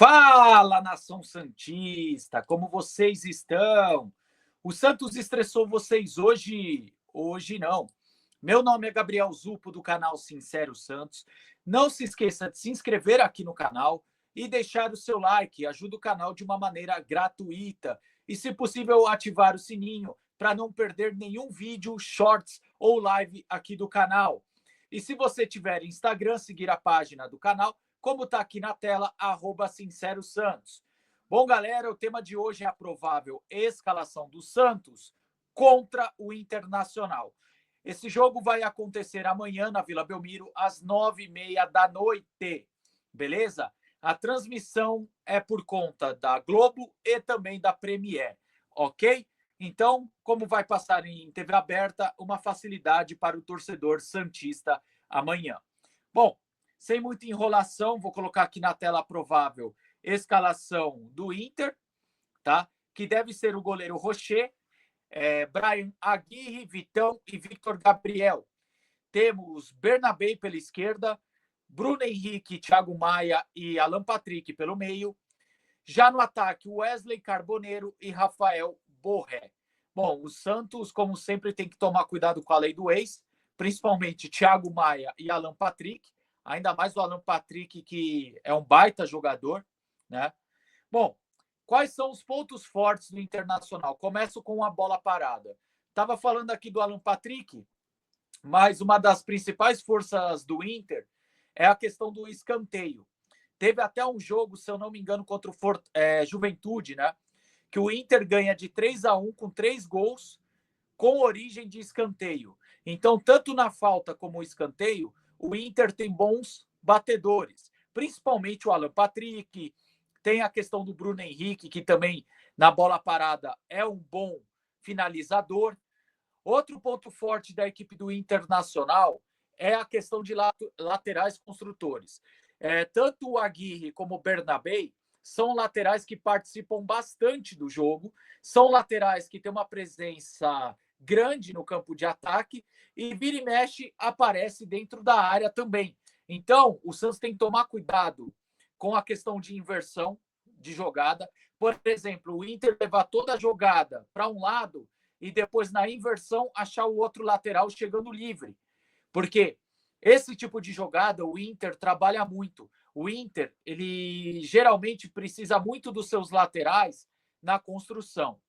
Fala, nação santista, como vocês estão? O Santos estressou vocês hoje? Hoje não. Meu nome é Gabriel Zupo, do canal Sincero Santos. Não se esqueça de se inscrever aqui no canal e deixar o seu like. Ajuda o canal de uma maneira gratuita. E, se possível, ativar o sininho para não perder nenhum vídeo, shorts ou live aqui do canal. E se você tiver Instagram, seguir a página do canal, como está aqui na tela, @SinceroSantos. Bom, galera, o tema de hoje é a provável escalação do Santos contra o Internacional. Esse jogo vai acontecer amanhã na Vila Belmiro, às 9h30 da noite, beleza? A transmissão é por conta da Globo e também da Premiere, ok? Então, como vai passar em TV aberta, uma facilidade para o torcedor santista amanhã. Bom, sem muita enrolação, vou colocar aqui na tela a provável escalação do Inter, tá? Que deve ser o goleiro Rocher, Brian Aguirre, Vitão e Victor Gabriel. Temos Bernabé pela esquerda, Bruno Henrique, Thiago Maia e Alan Patrick pelo meio. Já no ataque, Wesley Carboneiro e Rafael Borré. Bom, o Santos, como sempre, tem que tomar cuidado com a lei do ex, principalmente Thiago Maia e Alan Patrick, ainda mais o Alan Patrick, que é um baita jogador, né? Bom, quais são os pontos fortes do Internacional? Começo com a bola parada. Estava falando aqui do Alan Patrick, mas uma das principais forças do Inter é a questão do escanteio. Teve até um jogo, se eu não me engano, contra o Juventude, né? Que o Inter ganha de 3-1 com 3 gols com origem de escanteio. Então, tanto na falta como no escanteio, o Inter tem bons batedores, principalmente o Alan Patrick, tem a questão do Bruno Henrique, que também na bola parada é um bom finalizador. Outro ponto forte da equipe do Internacional é a questão de laterais construtores. Tanto o Aguirre como o Bernabé são laterais que participam bastante do jogo, são laterais que têm uma presença grande no campo de ataque e vira e mexe aparece dentro da área também. Então, o Santos tem que tomar cuidado com a questão de inversão de jogada. Por exemplo, o Inter levar toda a jogada para um lado e depois, na inversão, achar o outro lateral chegando livre. Porque esse tipo de jogada, o Inter trabalha muito. O Inter, ele geralmente precisa muito dos seus laterais na construção.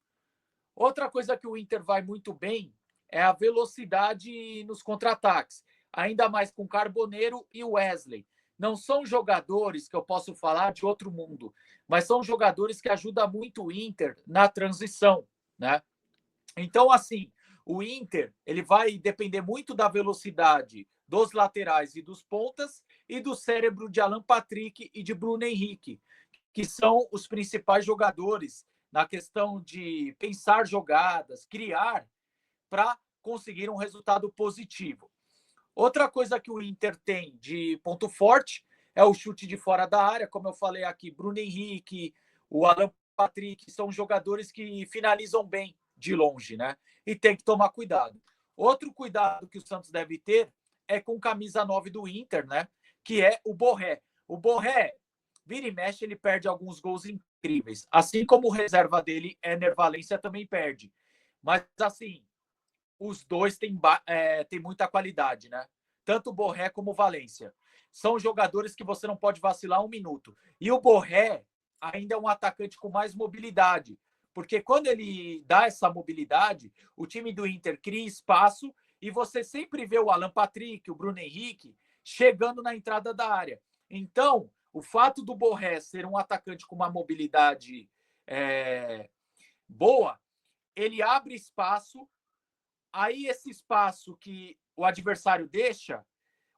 Outra coisa que o Inter vai muito bem é a velocidade nos contra-ataques, ainda mais com Carboneiro e Wesley. Não são jogadores que eu posso falar de outro mundo, mas são jogadores que ajudam muito o Inter na transição, né? Então, assim, o Inter ele vai depender muito da velocidade dos laterais e dos pontas e do cérebro de Alan Patrick e de Bruno Henrique, que são os principais jogadores na questão de pensar jogadas, criar para conseguir um resultado positivo. Outra coisa que o Inter tem de ponto forte é o chute de fora da área, como eu falei aqui, Bruno Henrique, o Alan Patrick, são jogadores que finalizam bem de longe, né? E tem que tomar cuidado. Outro cuidado que o Santos deve ter é com camisa 9 do Inter, né? Que é o Borré. O Borré, vira e mexe, ele perde alguns gols incríveis. Assim como o reserva dele, Ener Valencia, também perde. Mas, assim, os dois têm muita qualidade, né? Tanto o Borré como o Valência. São jogadores que você não pode vacilar um minuto. E o Borré ainda é um atacante com mais mobilidade. Porque quando ele dá essa mobilidade, o time do Inter cria espaço e você sempre vê o Alan Patrick, o Bruno Henrique, chegando na entrada da área. Então, o fato do Borré ser um atacante com uma mobilidade boa, ele abre espaço. Aí, esse espaço que o adversário deixa,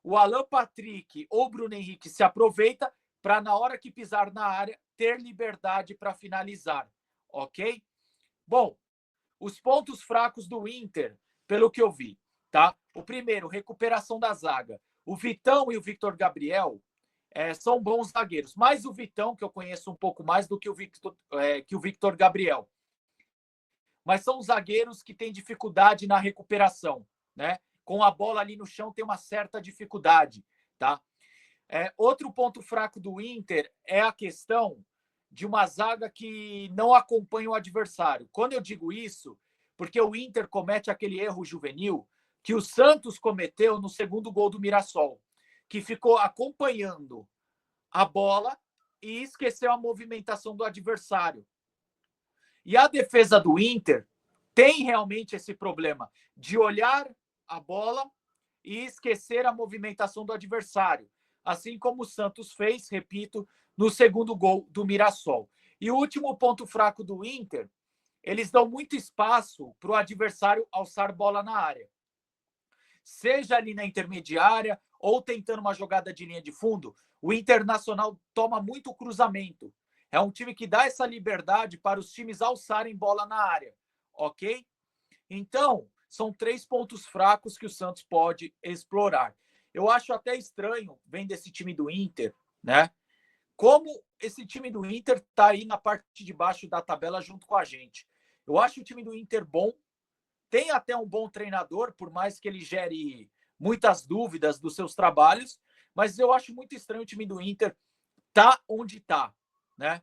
o Alan Patrick ou o Bruno Henrique se aproveita para, na hora que pisar na área, ter liberdade para finalizar, ok? Bom, os pontos fracos do Inter, pelo que eu vi, tá? O primeiro, recuperação da zaga. O Vitão e o Victor Gabriel são bons zagueiros, mas o Vitão, que eu conheço um pouco mais do que o Victor Gabriel. Mas são zagueiros que têm dificuldade na recuperação, né? Com a bola ali no chão tem uma certa dificuldade, tá? Outro ponto fraco do Inter é a questão de uma zaga que não acompanha o adversário. Quando eu digo isso, porque o Inter comete aquele erro juvenil que o Santos cometeu no segundo gol do Mirassol, que ficou acompanhando a bola e esqueceu a movimentação do adversário. E a defesa do Inter tem realmente esse problema de olhar a bola e esquecer a movimentação do adversário, assim como o Santos fez, repito, no segundo gol do Mirassol. E o último ponto fraco do Inter, eles dão muito espaço para o adversário alçar bola na área. Seja ali na intermediária ou tentando uma jogada de linha de fundo, o Internacional toma muito cruzamento. É um time que dá essa liberdade para os times alçarem bola na área, ok? Então, são 3 pontos fracos que o Santos pode explorar. Eu acho até estranho, vendo esse time do Inter, né? Como esse time do Inter está aí na parte de baixo da tabela junto com a gente. Eu acho o time do Inter bom, tem até um bom treinador, por mais que ele gere muitas dúvidas dos seus trabalhos, mas eu acho muito estranho o time do Inter tá onde tá, né?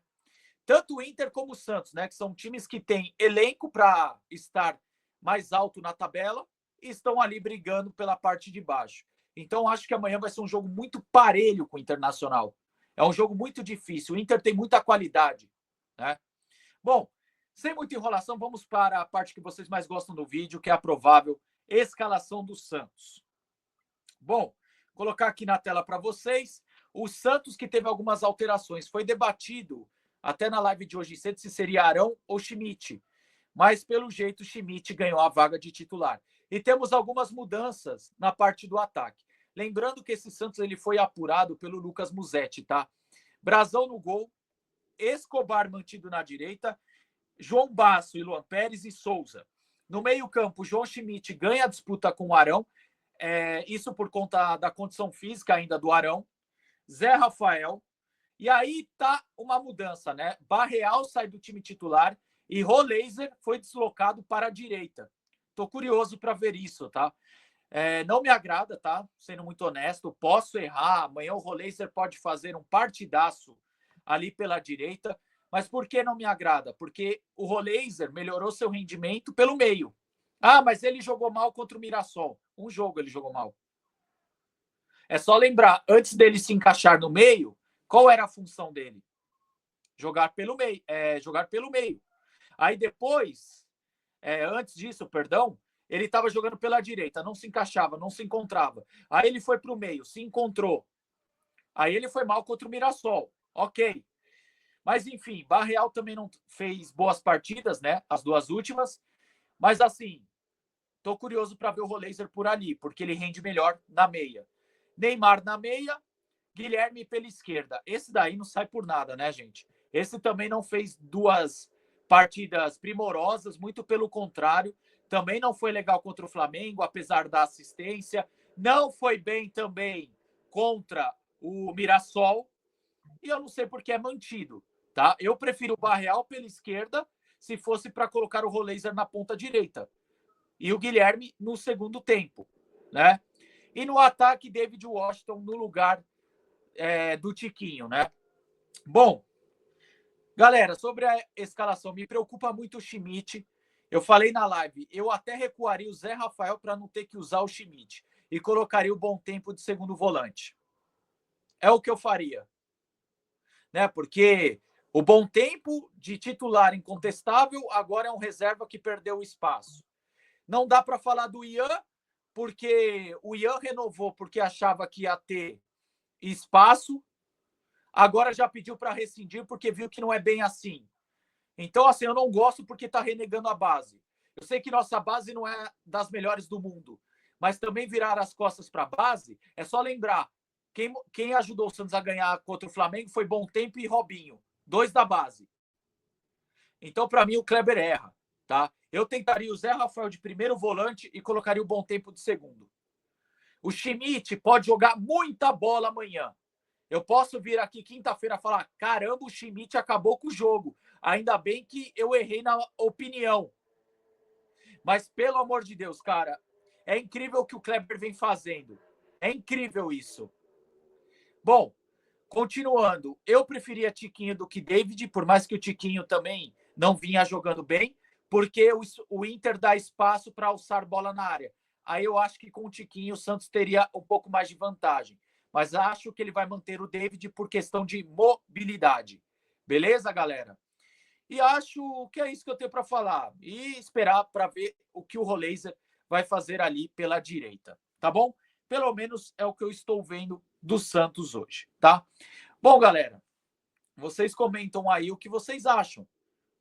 Tanto o Inter como o Santos, né, que são times que têm elenco para estar mais alto na tabela e estão ali brigando pela parte de baixo. Então, acho que amanhã vai ser um jogo muito parelho com o Internacional. É um jogo muito difícil. O Inter tem muita qualidade, né? Bom, sem muita enrolação, vamos para a parte que vocês mais gostam do vídeo, que é a provável escalação do Santos. Bom, colocar aqui na tela para vocês o Santos, que teve algumas alterações. Foi debatido até na live de hoje cedo se seria Arão ou Schmidt, mas pelo jeito o Schmidt ganhou a vaga de titular. E temos algumas mudanças na parte do ataque. Lembrando que esse Santos ele foi apurado pelo Lucas Musetti, tá? Brazão no gol, Escobar mantido na direita, João Basso e Luan Pérez e Souza. No meio-campo, João Schmidt ganha a disputa com o Arão, isso por conta da condição física ainda do Arão. Zé Rafael. E aí tá uma mudança, né? Barreal sai do time titular e Roleiser foi deslocado para a direita. Tô curioso para ver isso, tá? Não me agrada, tá? Sendo muito honesto, posso errar. Amanhã o Roleiser pode fazer um partidaço ali pela direita. Mas por que não me agrada? Porque o Roleiser melhorou seu rendimento pelo meio. Ah, mas ele jogou mal contra o Mirassol. Um jogo ele jogou mal. É só lembrar, antes dele se encaixar no meio, qual era a função dele? Jogar pelo meio. Jogar pelo meio. Aí depois, antes disso, perdão, ele estava jogando pela direita, não se encaixava, não se encontrava. Aí ele foi para o meio, se encontrou. Aí ele foi mal contra o Mirassol. Ok. Mas, enfim, Barreal também não fez boas partidas, né? As duas últimas. Mas, assim, tô curioso para ver o Roleiser por ali, porque ele rende melhor na meia. Neymar na meia, Guilherme pela esquerda. Esse daí não sai por nada, né, gente? Esse também não fez duas partidas primorosas, muito pelo contrário. Também não foi legal contra o Flamengo, apesar da assistência. Não foi bem também contra o Mirassol. E eu não sei por que é mantido, tá? Eu prefiro o Barreal pela esquerda se fosse para colocar o Roleiser na ponta direita. E o Guilherme no segundo tempo, né? E no ataque, David Washington no lugar do Tiquinho, né? Bom, galera, sobre a escalação, me preocupa muito o Schmidt. Eu falei na live, eu até recuaria o Zé Rafael para não ter que usar o Schmidt e colocaria o Bom Tempo de segundo volante. É o que eu faria, né? Porque o Bom Tempo de titular incontestável agora é um reserva que perdeu o espaço. Não dá para falar do Ian, porque o Ian renovou porque achava que ia ter espaço. Agora já pediu para rescindir porque viu que não é bem assim. Então, assim, eu não gosto porque está renegando a base. Eu sei que nossa base não é das melhores do mundo, mas também virar as costas para a base é só lembrar. Quem ajudou o Santos a ganhar contra o Flamengo foi Bom Tempo e Robinho, 2 da base. Então, para mim, o Kleber erra, tá? Eu tentaria o Zé Rafael de primeiro volante e colocaria o Bom Tempo de segundo. O Schmidt pode jogar muita bola amanhã. Eu posso vir aqui quinta-feira e falar: caramba, o Schmidt acabou com o jogo. Ainda bem que eu errei na opinião. Mas, pelo amor de Deus, cara, é incrível o que o Kleber vem fazendo. É incrível isso. Bom, continuando, eu preferia Tiquinho do que David, por mais que o Tiquinho também não vinha jogando bem, porque o Inter dá espaço para alçar bola na área. Aí eu acho que com o Tiquinho o Santos teria um pouco mais de vantagem. Mas acho que ele vai manter o David por questão de mobilidade. Beleza, galera? E acho que é isso que eu tenho para falar. E esperar para ver o que o Roleiser vai fazer ali pela direita. Tá bom? Pelo menos é o que eu estou vendo do Santos hoje, tá? Bom, galera, vocês comentam aí o que vocês acham.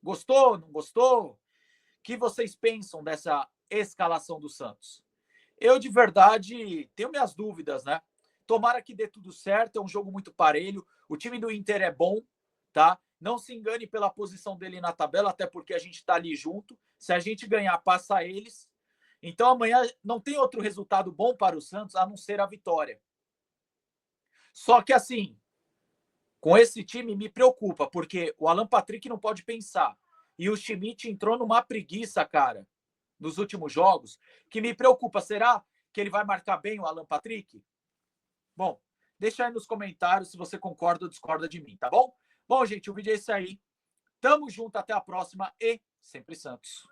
Gostou? Não gostou? O que vocês pensam dessa escalação do Santos? Eu, de verdade, tenho minhas dúvidas, né? Tomara que dê tudo certo, é um jogo muito parelho. O time do Inter é bom, tá? Não se engane pela posição dele na tabela, até porque a gente está ali junto. Se a gente ganhar, passa eles. Então amanhã não tem outro resultado bom para o Santos a não ser a vitória. Só que assim, com esse time me preocupa, porque o Alan Patrick não pode pensar. E o Schmidt entrou numa preguiça, cara, nos últimos jogos, que me preocupa. Será que ele vai marcar bem o Alan Patrick? Bom, deixa aí nos comentários se você concorda ou discorda de mim, tá bom? Bom, gente, o vídeo é esse aí. Tamo junto, até a próxima e sempre Santos.